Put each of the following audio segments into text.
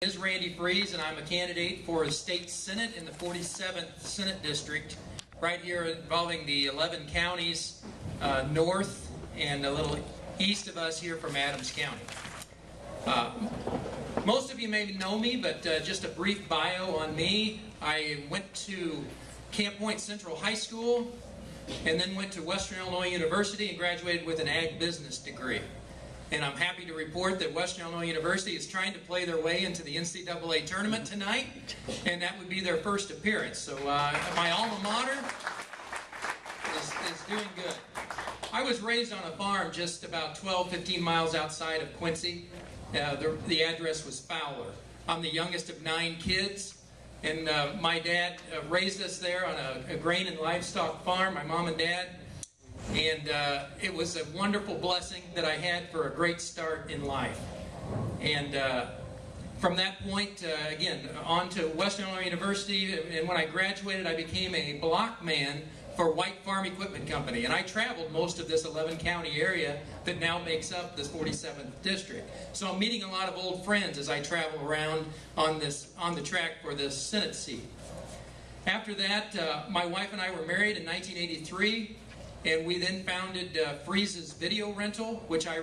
Is Randy Freeze, and I'm a candidate for the state senate in the 47th Senate District, right here involving the 11 counties north and a little east of us here from Adams County. Most of you may know me, but just a brief bio on me. I went to Camp Point Central High School and then went to Western Illinois University and graduated with an ag business degree. And I'm happy to report that Western Illinois University is trying to play their way into the NCAA tournament tonight, and that would be their first appearance. So my alma mater is doing good. I was raised on a farm just about 15 miles outside of Quincy. The address was Fowler. I'm the youngest of 9 kids, and my dad raised us there on a grain and livestock farm, my mom and dad. And it was a wonderful blessing that I had for a great start in life. And from that point, again, on to Western Illinois University. And when I graduated, I became a block man for White Farm Equipment Company. And I traveled most of this 11-county area that now makes up this 47th district. So I'm meeting a lot of old friends as I travel around on the track for this Senate seat. After that, my wife and I were married in 1983. And we then founded Freeze's Video Rental, which my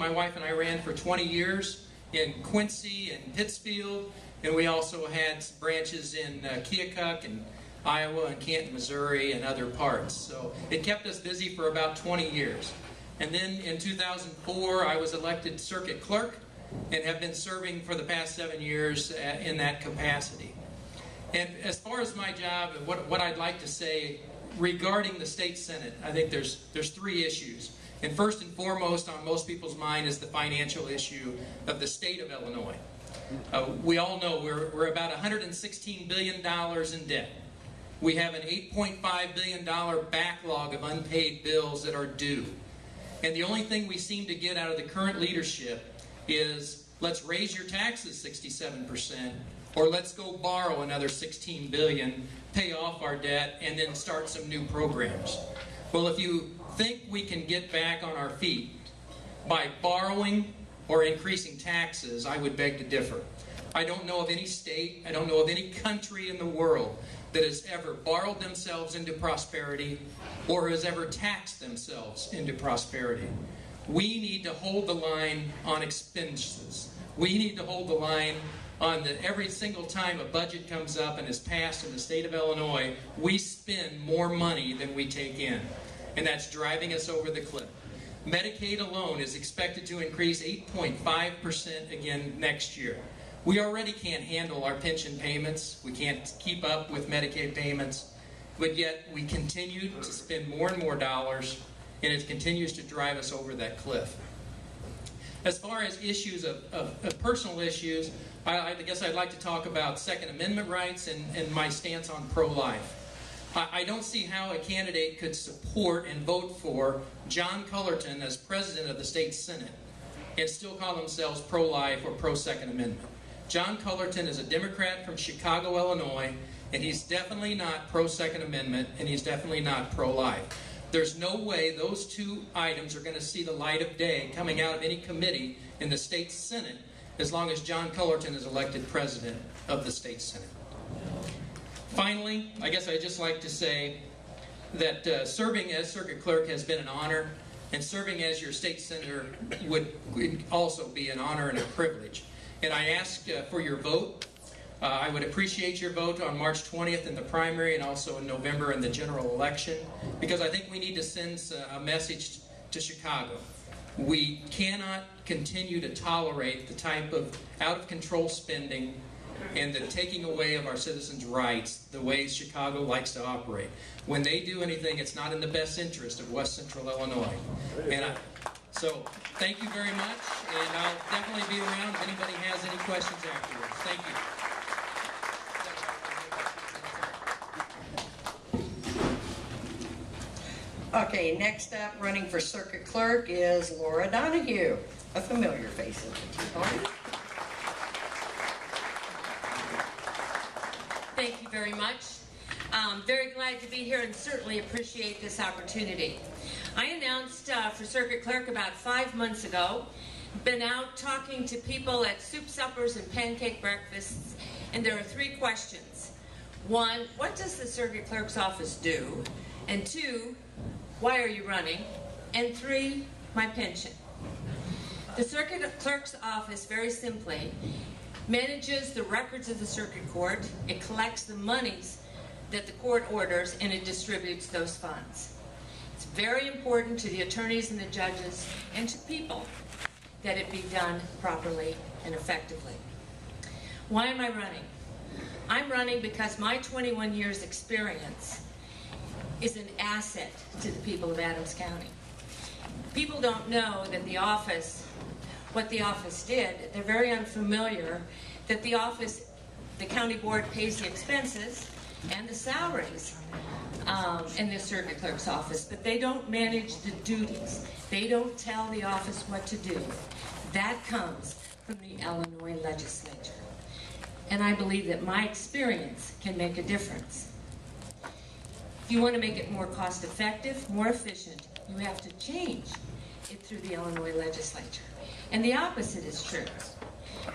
wife and I ran for 20 years in Quincy and Pittsfield. And we also had branches in Keokuk and Iowa and Canton, Missouri, and other parts. So it kept us busy for about 20 years. And then in 2004, I was elected circuit clerk and have been serving for the past 7 years in that capacity. And as far as my job, what I'd like to say regarding the state senate, I think there's 3 issues. And first and foremost on most people's mind is the financial issue of the state of Illinois. We all know we're about $116 billion in debt. We have an $8.5 billion backlog of unpaid bills that are due. And the only thing we seem to get out of the current leadership is, let's raise your taxes 67%, or let's go borrow another $16 billion, pay off our debt, and then start some new programs. Well, if you think we can get back on our feet by borrowing or increasing taxes, I would beg to differ. I don't know of any state, I don't know of any country in the world that has ever borrowed themselves into prosperity or has ever taxed themselves into prosperity. We need to hold the line on expenses. We need to hold the line on every single time a budget comes up and is passed in the state of Illinois, we spend more money than we take in. And that's driving us over the cliff. Medicaid alone is expected to increase 8.5% again next year. We already can't handle our pension payments. We can't keep up with Medicaid payments. But yet we continue to spend more and more dollars, and it continues to drive us over that cliff. As far as issues of personal issues, I guess I'd like to talk about Second Amendment rights and my stance on pro-life. I don't see how a candidate could support and vote for John Cullerton as president of the state senate and still call themselves pro-life or pro-Second Amendment. John Cullerton is a Democrat from Chicago, Illinois, and he's definitely not pro-Second Amendment, and he's definitely not pro-life. There's no way those 2 items are going to see the light of day coming out of any committee in the state senate as long as John Cullerton is elected president of the state senate. Finally, I guess I'd just like to say that serving as circuit clerk has been an honor, and serving as your state senator would also be an honor and a privilege. And I ask for your vote. I would appreciate your vote on March 20th in the primary and also in November in the general election, because I think we need to send a message to Chicago. We cannot continue to tolerate the type of out-of-control spending and the taking away of our citizens' rights the way Chicago likes to operate. When they do anything, it's not in the best interest of West Central Illinois. So thank you very much, and I'll definitely be around if anybody has any questions afterwards. Thank you. Okay, next up, running for circuit clerk is Laura Donahue, a familiar face of the Tea Party. Thank you very much. I'm very glad to be here and certainly appreciate this opportunity. I announced for circuit clerk about 5 months ago been out talking to people at soup suppers and pancake breakfasts, and there are 3 questions. 1, what does the circuit clerk's office do? And 2, why are you running? And 3, my pension. The circuit clerk's office, very simply, manages the records of the circuit court. It collects the monies that the court orders, and it distributes those funds. It's very important to the attorneys and the judges and to people that it be done properly and effectively. Why am I running? I'm running because my 21 years experience is an asset to the people of Adams County. People don't know that the office, what the office did. They're very unfamiliar that the office, the county board pays the expenses and the salaries in the circuit clerk's office, but they don't manage the duties. They don't tell the office what to do. That comes from the Illinois legislature. And I believe that my experience can make a difference. If you want to make it more cost effective, more efficient, you have to change it through the Illinois legislature. And the opposite is true.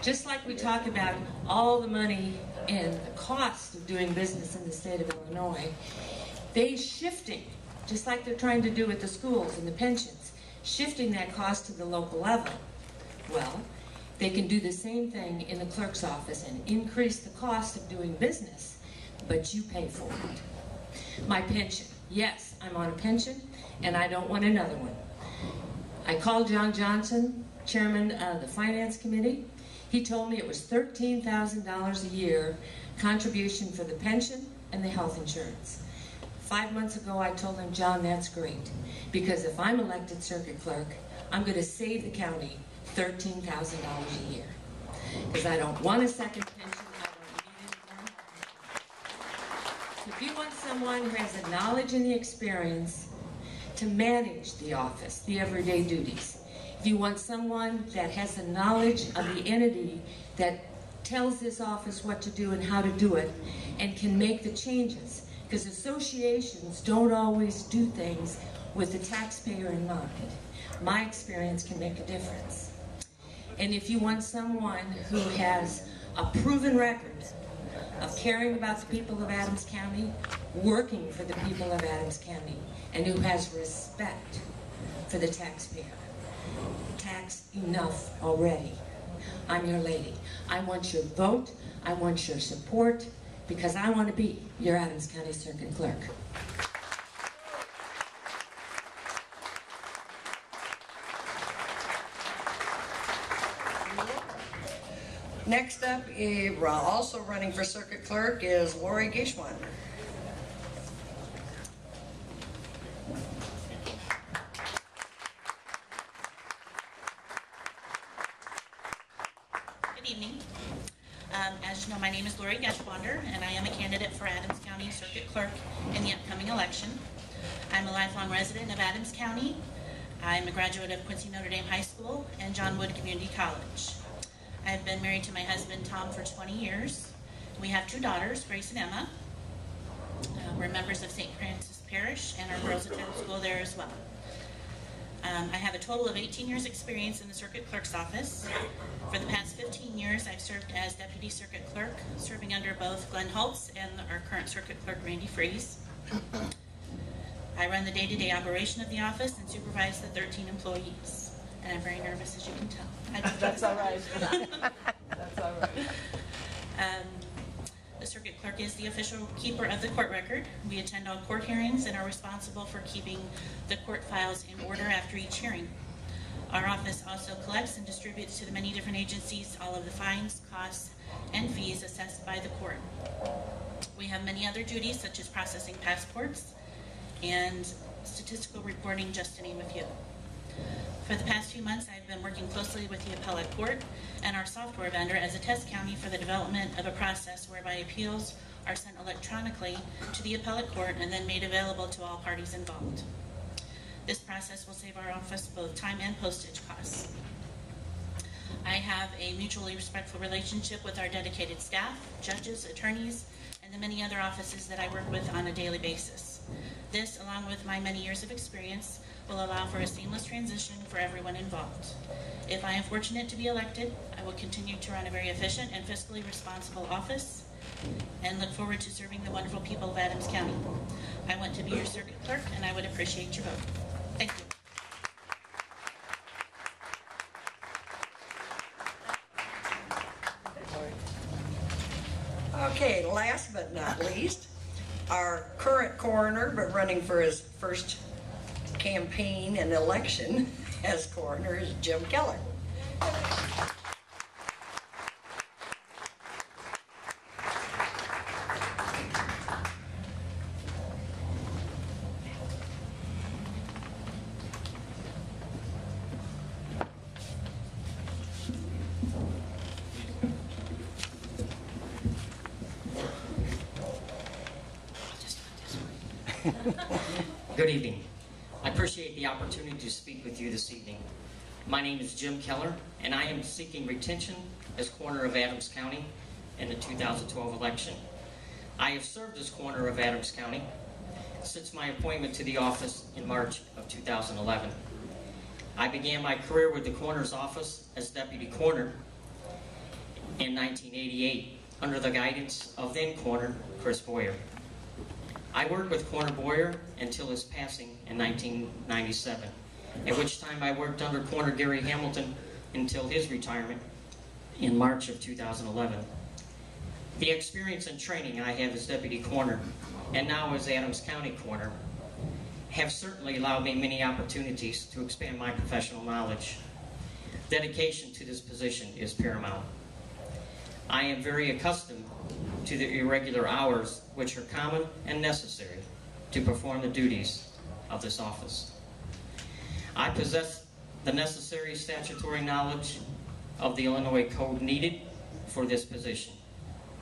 Just like we talk about all the money and the cost of doing business in the state of Illinois, they shifting, just like they're trying to do with the schools and the pensions, shifting that cost to the local level. Well, they can do the same thing in the clerk's office and increase the cost of doing business, but you pay for it. My pension. Yes, I'm on a pension, and I don't want another one. I called John Johnson, chairman of the Finance Committee. He told me it was $13,000 a year contribution for the pension and the health insurance. 5 months ago, I told him, John, that's great, because if I'm elected circuit clerk, I'm going to save the county $13,000 a year, because I don't want a second pension. I don't need any more. If you want someone who has the knowledge and the experience to manage the office, the everyday duties, if you want someone that has the knowledge of the entity that tells this office what to do and how to do it and can make the changes, because associations don't always do things with the taxpayer in mind. My experience can make a difference. And if you want someone who has a proven record of caring about the people of Adams County, working for the people of Adams County, and who has respect for the taxpayer, tax enough already, I'm your lady. I want your vote, I want your support, because I want to be your Adams County Circuit Clerk. Next up, also running for circuit clerk, is Lori Gishwander. Good evening. As you know, my name is Lori Geshwander, and I am a candidate for Adams County Circuit Clerk in the upcoming election. I'm a lifelong resident of Adams County. I'm a graduate of Quincy Notre Dame High School and John Wood Community College. I've been married to my husband, Tom, for 20 years. We have 2 daughters, Grace and Emma. We're members of St. Francis Parish, and our girls attend school there as well. I have a total of 18 years experience in the circuit clerk's office. For the past 15 years, I've served as deputy circuit clerk, serving under both Glenn Holtz and our current circuit clerk, Randy Fries. I run the day-to-day operation of the office and supervise the 13 employees. And I'm very nervous, as you can tell. That's all right. That's all right. The circuit clerk is the official keeper of the court record. We attend all court hearings and are responsible for keeping the court files in order after each hearing. Our office also collects and distributes to the many different agencies all of the fines, costs, and fees assessed by the court. We have many other duties, such as processing passports and statistical reporting, just to name a few. For the past few months, I've been working closely with the appellate court and our software vendor as a test county for the development of a process whereby appeals are sent electronically to the appellate court and then made available to all parties involved. This process will save our office both time and postage costs. I have a mutually respectful relationship with our dedicated staff, judges, attorneys, and the many other offices that I work with on a daily basis. This, along with my many years of experience, will allow for a seamless transition for everyone involved. If I am fortunate to be elected, I will continue to run a very efficient and fiscally responsible office and look forward to serving the wonderful people of Adams County. I want to be your circuit clerk, and I would appreciate your vote. Thank you. Okay, last but not least, our current coroner, but running for his first campaign and election as coroner, is Jim Keller. Good evening. I appreciate the opportunity to speak with you this evening. My name is Jim Keller, and I am seeking retention as coroner of Adams County in the 2012 election. I have served as coroner of Adams County since my appointment to the office in March of 2011. I began my career with the coroner's office as deputy coroner in 1988 under the guidance of then coroner Chris Boyer. I worked with Coroner Boyer until his passing in 1997, at which time I worked under Coroner Gary Hamilton until his retirement in March of 2011. The experience and training I have as deputy coroner and now as Adams County coroner have certainly allowed me many opportunities to expand my professional knowledge. Dedication to this position is paramount. I am very accustomed to the irregular hours which are common and necessary to perform the duties of this office. I possess the necessary statutory knowledge of the Illinois Code needed for this position.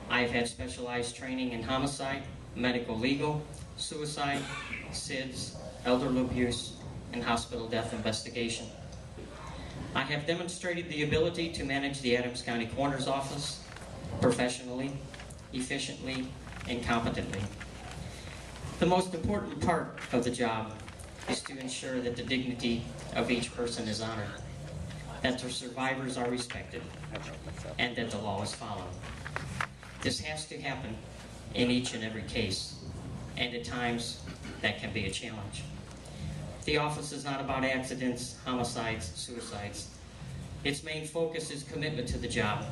I have had specialized training in homicide, medical legal, suicide, SIDS, elder abuse, and hospital death investigation. I have demonstrated the ability to manage the Adams County Coroner's Office professionally, efficiently, and competently. The most important part of the job is to ensure that the dignity of each person is honored, that their survivors are respected, and that the law is followed. This has to happen in each and every case, and at times that can be a challenge. The office is not about accidents, homicides, suicides. Its main focus is commitment to the job,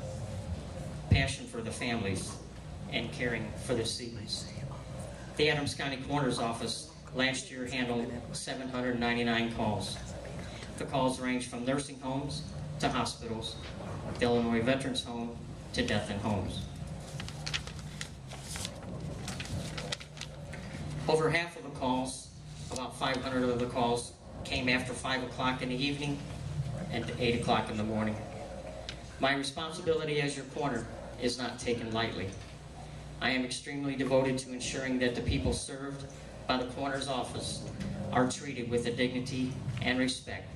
passion for the families, and caring for the deceased. The Adams County Coroner's Office last year handled 799 calls. The calls range from nursing homes to hospitals, the Illinois Veterans Home to death in homes. Over half of the calls, about 500 of the calls, came after 5 o'clock in the evening and 8 o'clock in the morning. My responsibility as your coroner is not taken lightly. I am extremely devoted to ensuring that the people served by the coroner's office are treated with the dignity and respect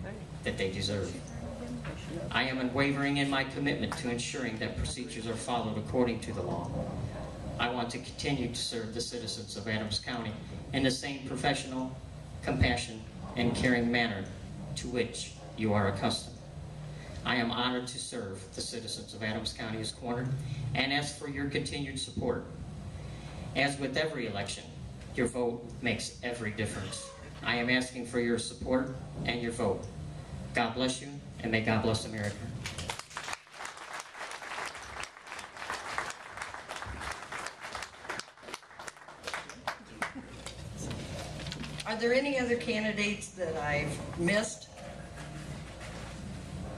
that they deserve. I am unwavering in my commitment to ensuring that procedures are followed according to the law. I want to continue to serve the citizens of Adams County in the same professional, compassion, and caring manner to which you are accustomed. I am honored to serve the citizens of Adams County as coroner and ask for your continued support. As with every election, your vote makes every difference. I am asking for your support and your vote. God bless you, and may God bless America. Are there any other candidates that I've missed?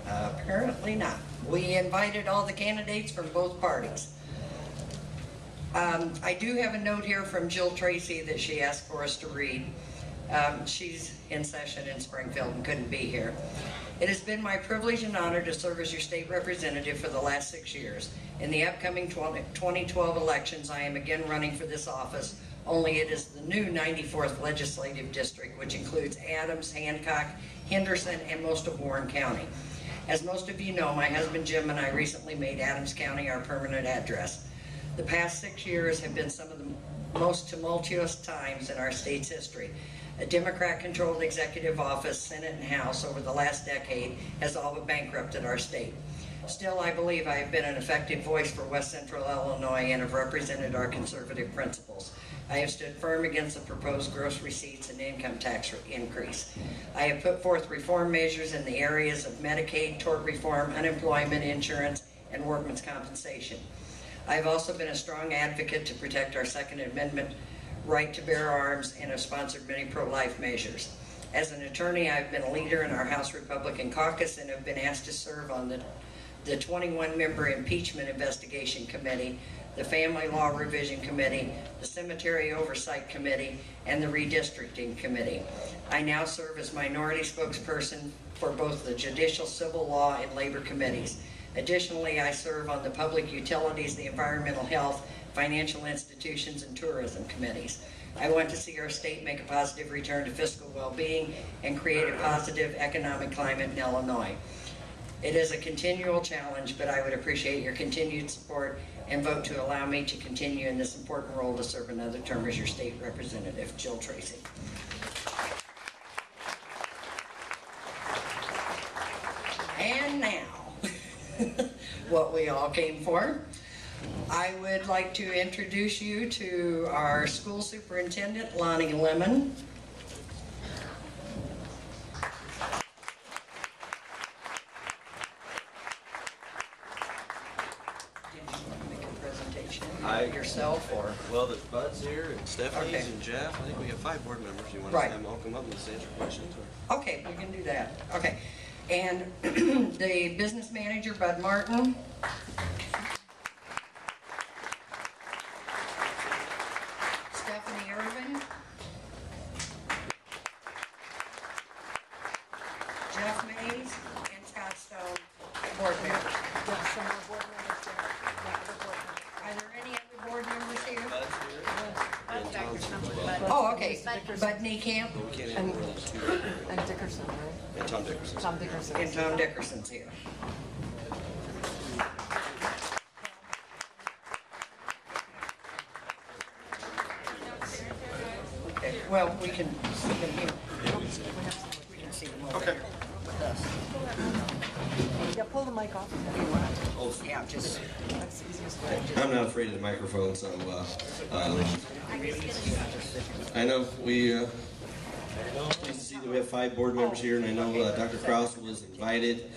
Apparently not. We invited all the candidates from both parties. I do have a note here from Jill Tracy that she asked for us to read. She's in session in Springfield and couldn't be here. It has been my privilege and honor to serve as your state representative for the last 6 years. In the upcoming 2012 elections, I am again running for this office, only it is the new 94th legislative district, which includes Adams, Hancock, Henderson, and most of Warren County. As most of you know, my husband Jim and I recently made Adams County our permanent address. The past 6 years have been some of the most tumultuous times in our state's history. A Democrat-controlled executive office, Senate and House over the last decade has all but bankrupted our state. Still, I believe I have been an effective voice for West Central Illinois and have represented our conservative principles. I have stood firm against the proposed gross receipts and income tax increase. I have put forth reform measures in the areas of Medicaid, tort reform, unemployment insurance, and workman's compensation. I have also been a strong advocate to protect our Second Amendment right to bear arms and have sponsored many pro-life measures. As an attorney, I've been a leader in our House Republican caucus and have been asked to serve on the 21-member Impeachment Investigation Committee, the Family Law Revision Committee, the Cemetery Oversight Committee, and the Redistricting Committee. I now serve as minority spokesperson for both the Judicial, Civil Law, and Labor Committees. Additionally, I serve on the Public Utilities, the Environmental Health, Financial Institutions, and Tourism Committees. I want to see our state make a positive return to fiscal well-being and create a positive economic climate in Illinois. It is a continual challenge, but I would appreciate your continued support and vote to allow me to continue in this important role to serve another term as your state representative. Jill Tracy. And now, what we all came for. I would like to introduce you to our school superintendent, Lonnie Lemon. Yourself or? Well, there's Bud's here and Stephanie's Okay. and Jeff. I think we have 5 board members. You want Right. to have them all come up and just answer questions? Or? Okay, we can do that. Okay. And the business manager, Bud Martin. Stephanie Irvin. Jeff Mays and Scott Stone, board members. Are there any other board members here? Bud's here. And Tom's here. Oh, okay. Bud Niekamp But we can't have more than 2. And Dickerson, right? And Tom Dickerson. Tom Dickerson. and Tom Dickerson's here. Okay, well, we can see them here. We can see them over Okay. here with us. Yeah, pull the mic off. Yeah, just. That's the easiest way. I'm not afraid of the microphone, so I know we pleased to see that we have 5 board members here, and I know Dr. Krause was invited.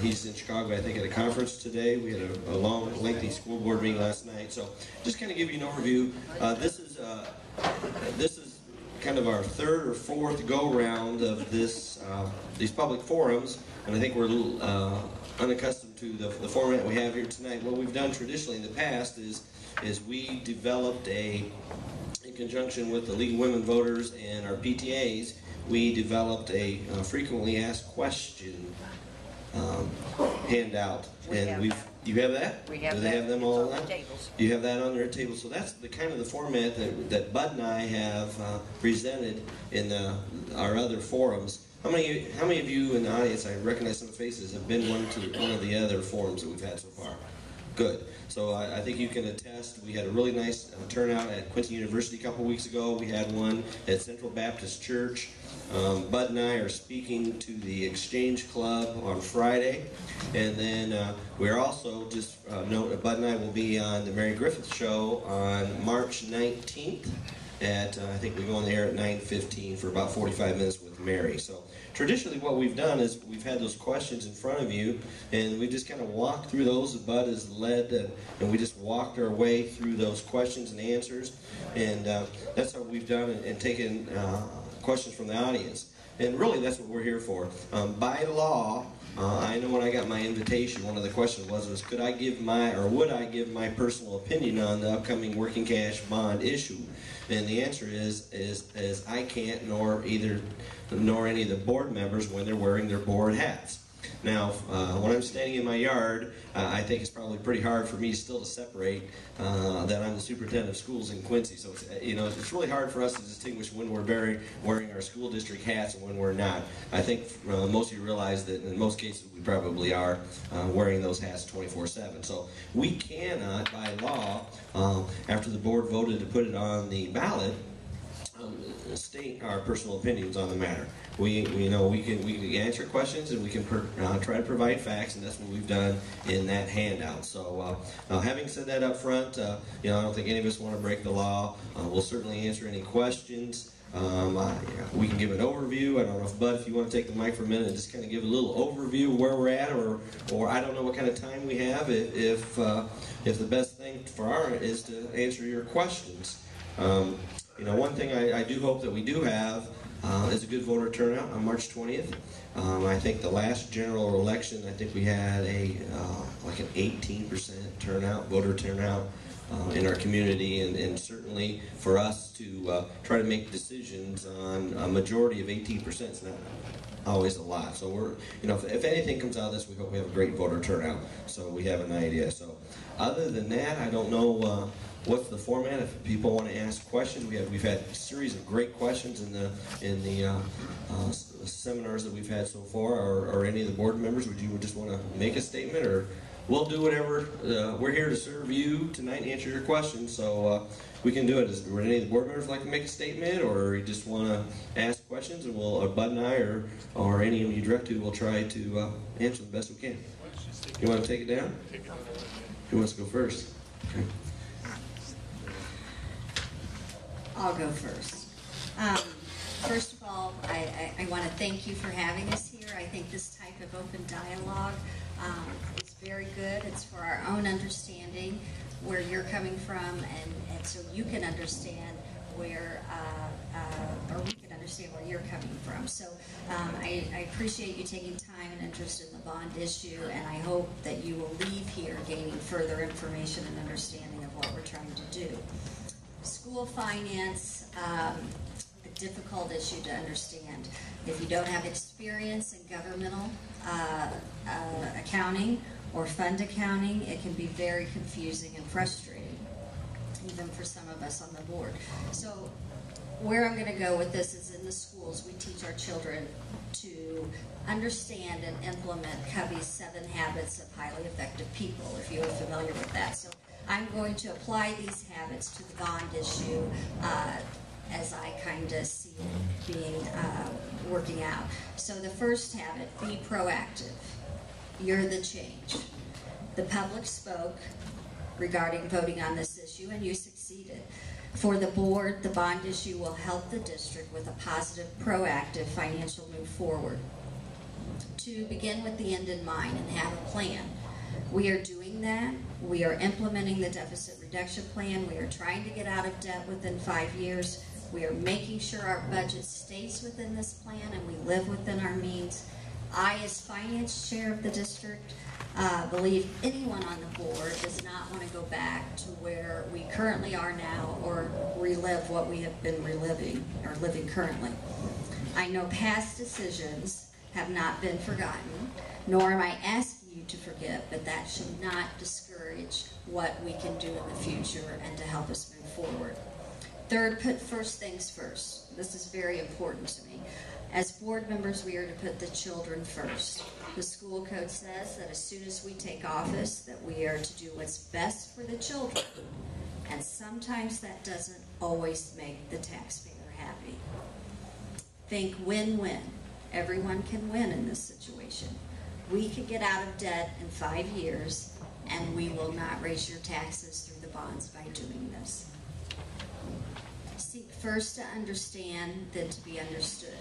He's in Chicago, I think, at a conference today. We had a long, lengthy school board meeting last night. So just kind of give you an overview. This is kind of our 3rd or 4th go-round of these public forums, and I think we're a little unaccustomed to the format we have here tonight. What we've done traditionally in the past is we developed in conjunction with the League of Women Voters and our PTAs, we developed a frequently asked question handout. You have that? We have Do they that. have them all It's on now? the tables. You have that on their table. So that's the kind of the format that Bud and I have presented in our other forums. How many of you in the audience, I recognize some faces, have been to one of the other forums that we've had so far? Good. So I think you can attest. We had a really nice turnout at Quincy University a couple weeks ago. We had one at Central Baptist Church. Bud and I are speaking to the Exchange Club on Friday. And then we're also, just note, Bud and I will be on the Mary Griffith Show on March 19th. I think we go on the air at 9:15 for about 45 minutes with Mary. So traditionally what we've done is we've had those questions in front of you, and we just kind of walked through those. Bud has led, and we just walked our way through those questions and answers. And that's how we've done it, and taken questions from the audience. And really that's what we're here for. By law, I know when I got my invitation, one of the questions was would I give my personal opinion on the upcoming working cash bond issue? And the answer is I can't, nor any of the board members when they're wearing their board hats. Now, when I'm standing in my yard, I think it's probably pretty hard for me still to separate that I'm the superintendent of schools in Quincy. So, it's really hard for us to distinguish when we're wearing our school district hats and when we're not. I think most of you realize that in most cases we probably are wearing those hats 24/7. So we cannot, by law, after the board voted to put it on the ballot, state our personal opinions on the matter. We can answer questions, and we can try to provide facts, and that's what we've done in that handout. So, having said that up front, I don't think any of us want to break the law. We'll certainly answer any questions. We can give an overview. I don't know if Bud, if you want to take the mic for a minute and just kind of give a little overview of where we're at, or I don't know what kind of time we have. If the best thing for our is to answer your questions. One thing I do hope that we do have is a good voter turnout on March 20th. I think the last general election, I think we had like an 18% turnout, voter turnout in our community, and certainly for us to try to make decisions on a majority of 18% is not always a lot. So we're, if anything comes out of this, we hope we have a great voter turnout. So we have an idea. So other than that, I don't know what's the format. If people want to ask questions, we've had a series of great questions in the seminars that we've had so far. Or any of the board members, would you just want to make a statement, or we'll do whatever. We're here to serve you tonight and answer your questions, so we can do it. Would any of the board members like to make a statement, or you just want to ask questions, and Bud and I, or any of you direct to, will try to answer the best we can. You want to take it down? Who wants to go first? Okay. I'll go first. First of all, I want to thank you for having us here. I think this type of open dialogue is very good. It's for our own understanding where you're coming from, and so you can understand where, or we can understand where you're coming from. So I appreciate you taking time and interest in the bond issue, and I hope that you will leave here gaining further information and understanding of what we're trying to do. School finance, a difficult issue to understand. If you don't have experience in governmental accounting or fund accounting, it can be very confusing and frustrating, even for some of us on the board. So where I'm going to go with this is in the schools, we teach our children to understand and implement Covey's 7 Habits of Highly Effective People, if you're familiar with that. So I'm going to apply these habits to the bond issue as I kind of see it being working out. So the first habit, be proactive. You're the change. The public spoke regarding voting on this issue, and you succeeded. For the board, the bond issue will help the district with a positive, proactive financial move forward. To begin with the end in mind and have a plan. We are doing that. We are implementing the deficit reduction plan. We are trying to get out of debt within 5 years. We are making sure our budget stays within this plan and we live within our means. I, as finance chair of the district, believe anyone on the board does not want to go back to where we currently are now or relive what we have been reliving or living currently. I know past decisions have not been forgotten, nor am I asking you to forget, but that should not discourage what we can do in the future and to help us move forward. Third, put first things first. This is very important to me. As board members, we are to put the children first. The school code says that as soon as we take office, that we are to do what's best for the children. And sometimes that doesn't always make the taxpayer happy. Think win-win. Everyone can win in this situation. We could get out of debt in 5 years, and we will not raise your taxes through the bonds by doing this. Seek first to understand, then to be understood.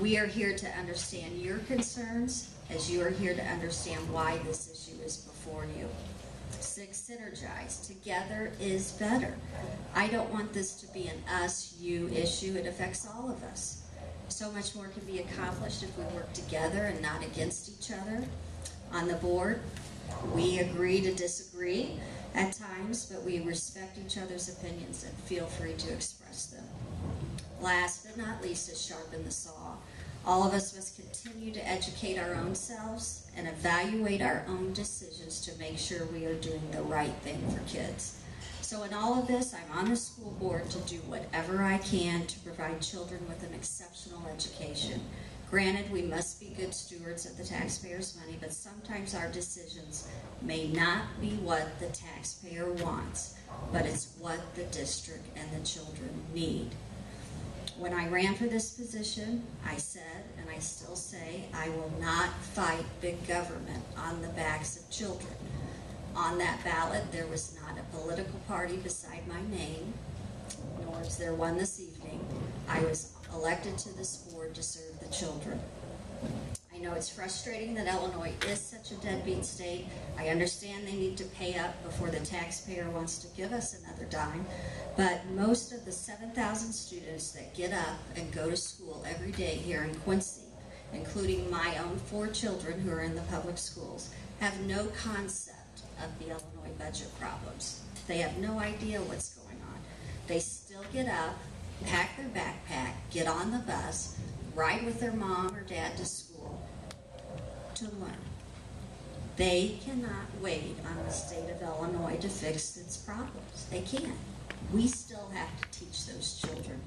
We are here to understand your concerns as you are here to understand why this issue is before you. 6, synergize. Together is better. I don't want this to be an us-you issue. It affects all of us. So much more can be accomplished if we work together and not against each other. On the board, we agree to disagree at times, but we respect each other's opinions and feel free to express them. Last but not least is sharpen the saw. All of us must continue to educate our own selves and evaluate our own decisions to make sure we are doing the right thing for kids. So in all of this, I'm on the school board to do whatever I can to provide children with an exceptional education. Granted, we must be good stewards of the taxpayers' money, but sometimes our decisions may not be what the taxpayer wants, but it's what the district and the children need. When I ran for this position, I said, and I still say, I will not fight big government on the backs of children. On that ballot, there was not a political party beside my name, nor is there one this evening. I was elected to this board to serve the children. I know it's frustrating that Illinois is such a deadbeat state. I understand they need to pay up before the taxpayer wants to give us another dime, but most of the 7,000 students that get up and go to school every day here in Quincy, including my own 4 children who are in the public schools, have no concept of the Illinois budget problems. They have no idea what's going on. They still get up, pack their backpack, get on the bus, ride with their mom or dad to school to learn. They cannot wait on the state of Illinois to fix its problems. They can't. We still have to teach those children.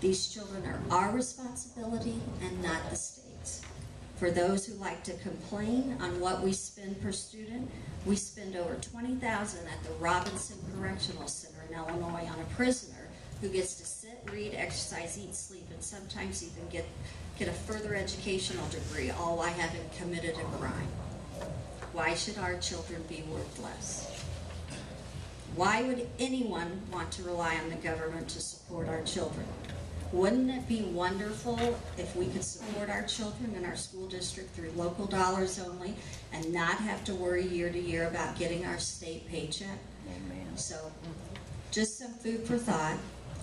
These children are our responsibility and not the state's. For those who like to complain on what we spend per student, we spend over $20,000 at the Robinson Correctional Center in Illinois on a prisoner who gets to sit, read, exercise, eat, sleep, and sometimes even get a further educational degree, all while having committed a crime. Why should our children be worth less? Why would anyone want to rely on the government to support our children? Wouldn't it be wonderful if we could support our children in our school district through local dollars only and not have to worry year to year about getting our state paycheck? Amen. So, just some food for thought.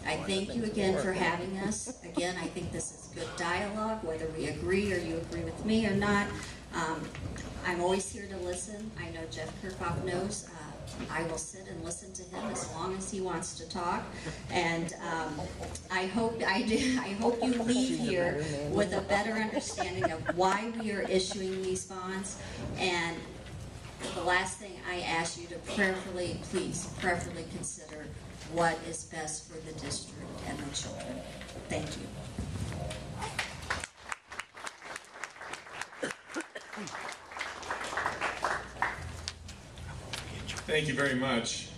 I thank you again for having us. Again, I think this is good dialogue, whether we agree or you agree with me or not. I'm always here to listen. I know Jeff Kirchhoff knows. I will sit and listen to him as long as he wants to talk. And I hope you leave here with a better understanding of why we are issuing these bonds. And the last thing I ask you to please prayerfully consider what is best for the district and the children. Thank you. Thank you very much.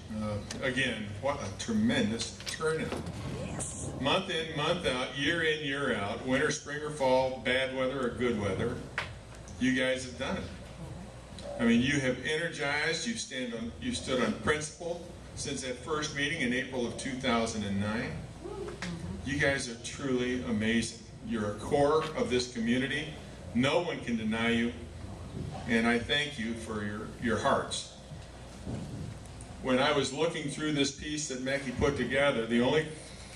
Again, what a tremendous turnout. Yes. Month in, month out, year in, year out, winter, spring, or fall, bad weather or good weather, you guys have done it. I mean, you have energized, you've stood on principle since that first meeting in April of 2009. You guys are truly amazing. You're a core of this community. No one can deny you, and I thank you for your hearts. When I was looking through this piece that Mackie put together, the only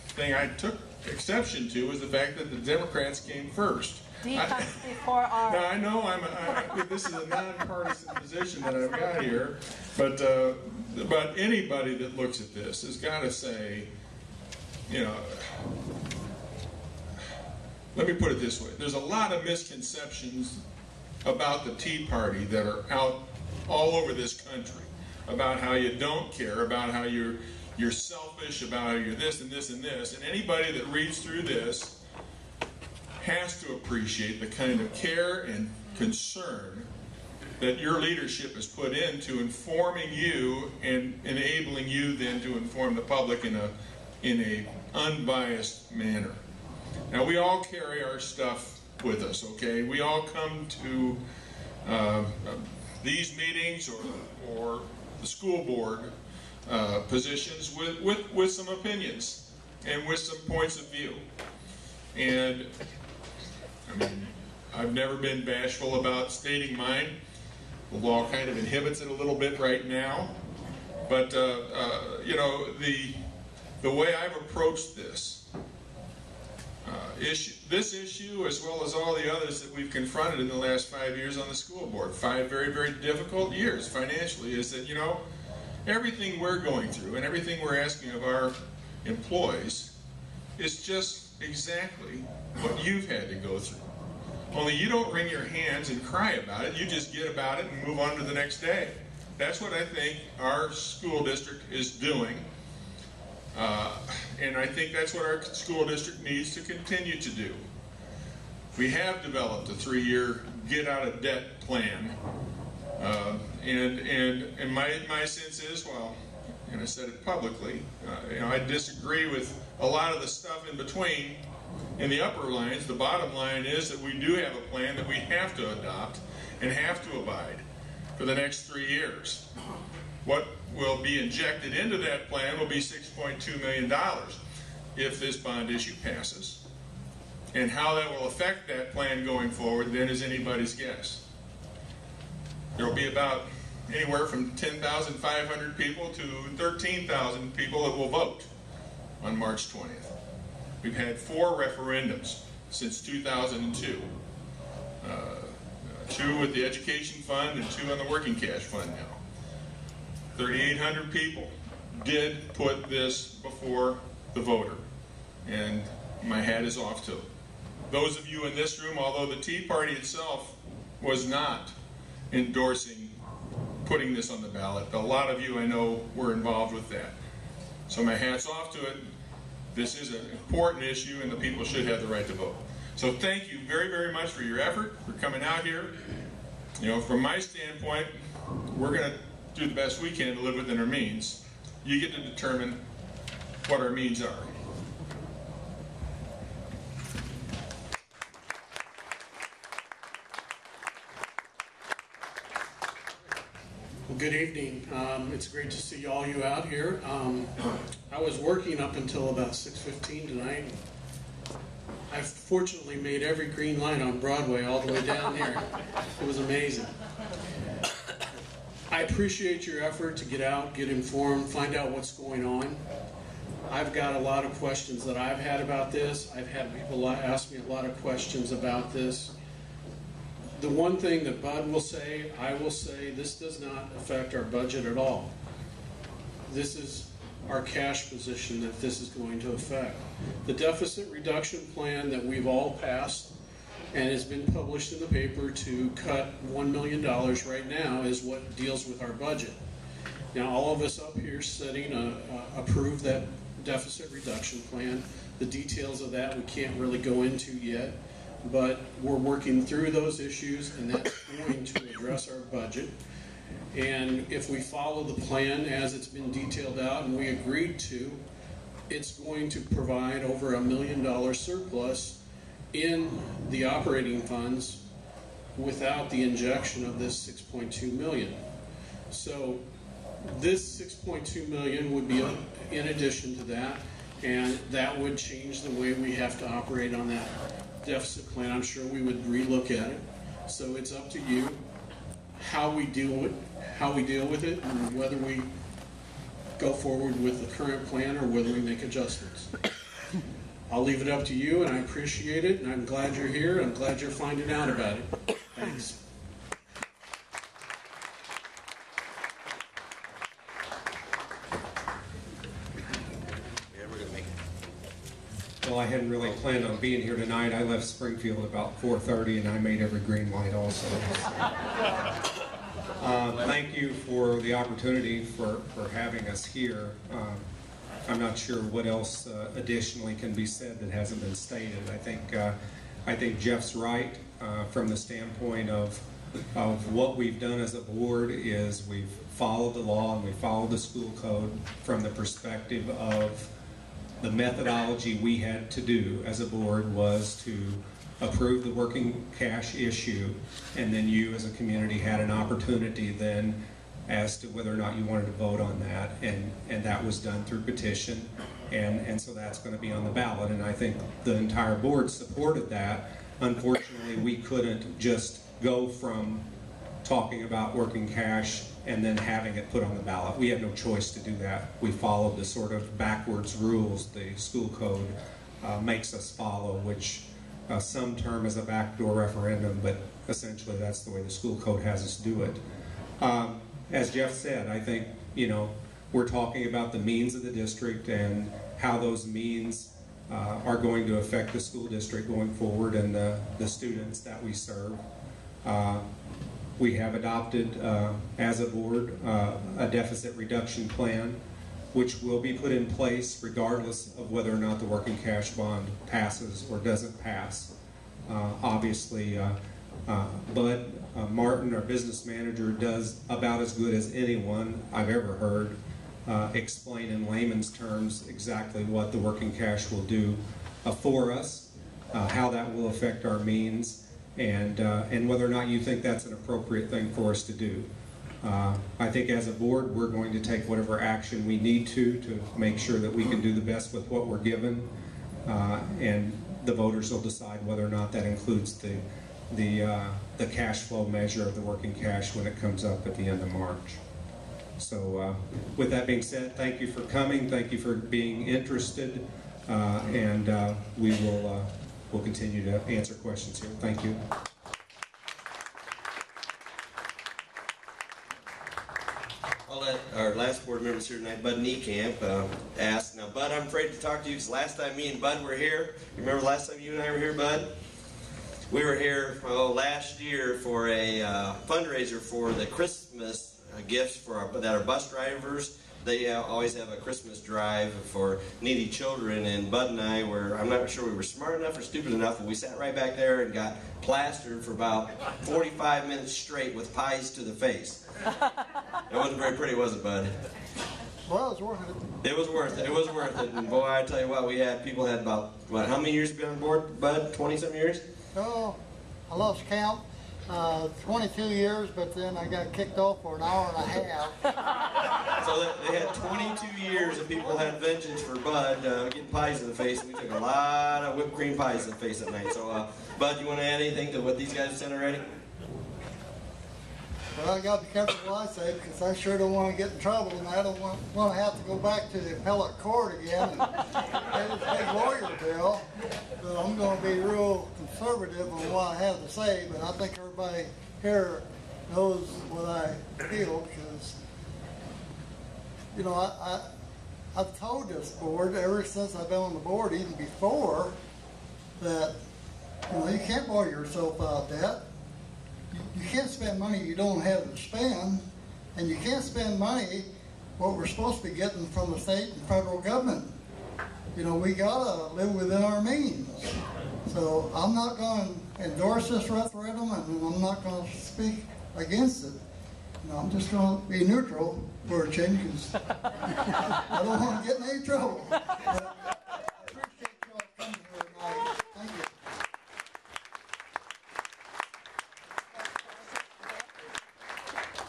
thing I took exception to was the fact that the Democrats came first. Before our... Now I know this is a nonpartisan position that I've got here, but anybody that looks at this has got to say, you know, let me put it this way: there's a lot of misconceptions about the Tea Party that are out all over this country. About how you don't care, about how you're selfish, about how you're this and this and this. And anybody that reads through this has to appreciate the kind of care and concern that your leadership has put into informing you and enabling you then to inform the public in a unbiased manner. Now, we all carry our stuff with us, okay? We all come to these meetings or the school board positions with some opinions and with some points of view. And I mean, I've never been bashful about stating mine. The law kind of inhibits it a little bit right now. But you know, the way I've approached this issue, as well as all the others that we've confronted in the last 5 years on the school board, 5 very, very difficult years financially, is that, you know, everything we're going through and everything we're asking of our employees is just exactly what you've had to go through. Only you don't wring your hands and cry about it. You just get about it and move on to the next day. That's what I think our school district is doing. And I think that's what our school district needs to continue to do. We have developed a 3-year get-out-of-debt plan. And my sense is, well, and I said it publicly, I disagree with a lot of the stuff in between. In the upper lines, the bottom line is that we do have a plan that we have to adopt and have to abide for the next 3 years. What will be injected into that plan will be $6.2 million if this bond issue passes. And how that will affect that plan going forward then is anybody's guess. There will be about anywhere from 10,500 people to 13,000 people that will vote on March 20th. We've had 4 referendums since 2002. 2 with the education fund and 2 on the working cash fund now. 3,800 people did put this before the voter, and my hat is off to them. Those of you in this room, although the Tea Party itself was not endorsing putting this on the ballot, a lot of you I know were involved with that. So my hat's off to it. This is an important issue, and the people should have the right to vote. So thank you very, very much for your effort, for coming out here. From my standpoint, we're going to do the best we can to live within our means. You get to determine what our means are. Well, good evening. It's great to see all you out here. I was working up until about 6:15 tonight. I fortunately made every green light on Broadway all the way down here. It was amazing. I appreciate your effort to get out, get informed, find out what's going on. I've got a lot of questions that I've had about this. I've had people ask me a lot of questions about this. The one thing that Bud will say, I will say, this does not affect our budget at all. This is our cash position that this is going to affect. The deficit reduction plan that we've all passed and has been published in the paper to cut $1 million right now is what deals with our budget. Now, all of us up here sitting approve that deficit reduction plan. The details of that we can't really go into yet, but we're working through those issues, and that's going to address our budget. And if we follow the plan as it's been detailed out and we agreed to, it's going to provide over $1 million surplus in the operating funds without the injection of this $6.2 million. So this $6.2 million would be in addition to that, and that would change the way we have to operate on that deficit plan. I'm sure we would relook at it. So it's up to you how we deal with it, and whether we go forward with the current plan or whether we make adjustments. I'll leave it up to you, and I appreciate it, and I'm glad you're here. I'm glad you're finding out about it. Thanks. Well, I hadn't really planned on being here tonight. I left Springfield about 4:30, and I made every green light also. Thank you for the opportunity for having us here. I'm not sure what else additionally can be said that hasn't been stated. I think Jeff's right from the standpoint of what we've done as a board is we've followed the law and we followed the school code from the perspective of the methodology we had to do as a board was to approve the working cash issue, and then you as a community had an opportunity then as to whether or not you wanted to vote on that, and that was done through petition, and so that's going to be on the ballot, and I think the entire board supported that. Unfortunately, we couldn't just go from talking about working cash and then having it put on the ballot. We had no choice to do that. We followed the sort of backwards rules the school code makes us follow, which some term as a backdoor referendum, but essentially that's the way the school code has us do it. As Jeff said, I think, we're talking about the means of the district and how those means are going to affect the school district going forward and the students that we serve. We have adopted, as a board, a deficit reduction plan, which will be put in place regardless of whether or not the working cash bond passes or doesn't pass. Obviously, Bud Martin, our business manager, does about as good as anyone I've ever heard explain in layman's terms exactly what the working cash will do for us, how that will affect our means, and whether or not you think that's an appropriate thing for us to do. I think as a board, we're going to take whatever action we need to make sure that we can do the best with what we're given, and the voters will decide whether or not that includes the cash flow measure of the working cash when it comes up at the end of March. So with that being said, thank you for coming, thank you for being interested, and we'll continue to answer questions here. Thank you. I'll let our last board members here tonight, Bud Niekamp, ask. Now, Bud, I'm afraid to talk to you because last time me and Bud were here, you remember last time you and I were here, Bud? We were here last year for a fundraiser for the Christmas gifts for that are bus drivers. They always have a Christmas drive for needy children, and Bud and I were, I'm not sure we were smart enough or stupid enough, but we sat right back there and got plastered for about 45 minutes straight with pies to the face. It wasn't very pretty, was it, Bud? Well, it was worth it. It was worth it. It was worth it. And boy, I tell you what, people had about, what, how many years have you been on board, Bud? 20-some years? Oh, I lost count. 22 years, but then I got kicked off for an hour and a half. So they had 22 years and people had vengeance for Bud getting pies in the face, and we took a lot of whipped cream pies in the face at night. So, Bud, you want to add anything to what these guys have said already? Well, I got to be careful what I say, because I sure don't want to get in trouble, and I don't want to have to go back to the appellate court again and pay this big lawyer bill. So I'm going to be real conservative on what I have to say, but I think everybody here knows what I feel, because, you know, I've told this board ever since I've been on the board, even before, that, you know, you can't borrow yourself out of debt. You can't spend money you don't have to spend, and you can't spend money what we're supposed to be getting from the state and federal government. You know, we gotta live within our means. So I'm not going to endorse this referendum, and I'm not going to speak against it. You know, I'm just going to be neutral for a change, because I don't want to get in any trouble. But I appreciate you all coming here tonight. Thank you.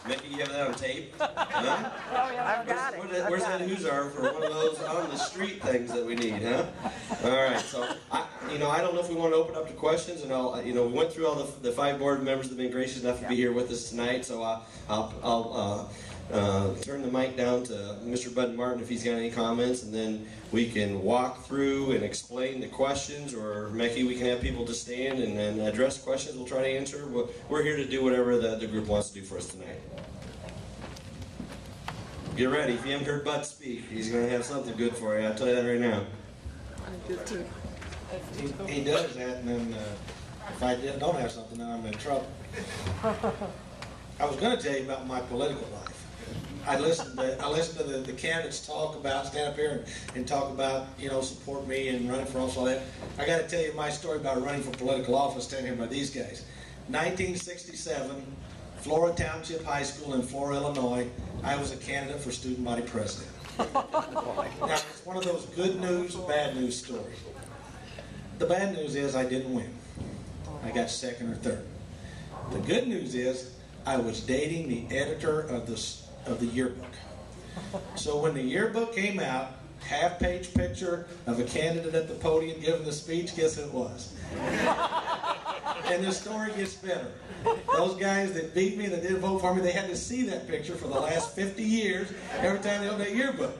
Mickey, you have that on tape? Huh? Oh, yeah, I've got it. Where's that who's-ar for one of those on-the-street things that we need, huh? All right, so, I don't know if we want to open up to questions, and we went through all the 5 board members that have been gracious enough to be here with us tonight, so I'll turn the mic down to Mr. Bud Martin if he's got any comments, and then we can walk through and explain the questions, or Mickey, we can have people to stand and then address questions. We'll try to answer. We're here to do whatever the group wants to do for us tonight. Get ready. If you haven't heard Bud speak, he's going to have something good for you. I'll tell you that right now. He does that, and then if I don't have something, then I'm in trouble. I was going to tell you about my political life. I listened to the candidates stand up here and talk about, support me and running for office, all that. I got to tell you my story about running for political office, standing here by these guys. 1967, Flora Township High School in Flora, Illinois. I was a candidate for student body president. Now, it's one of those good news, bad news stories. The bad news is I didn't win. I got second or third. The good news is I was dating the editor of the yearbook. So when the yearbook came out, half-page picture of a candidate at the podium giving the speech, guess who it was? And the story gets better. Those guys that beat me, that didn't vote for me, they had to see that picture for the last 50 years every time they opened that yearbook.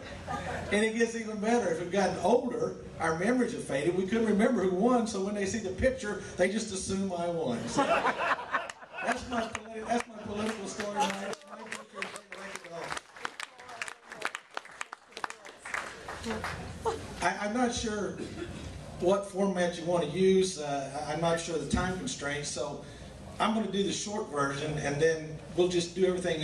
And it gets even better. If we've gotten older, our memories have faded. We couldn't remember who won, so when they see the picture, they just assume I won. So that's my political story. I'm not sure what format you want to use. I'm not sure the time constraints, so I'm going to do the short version, and then we'll just do everything else.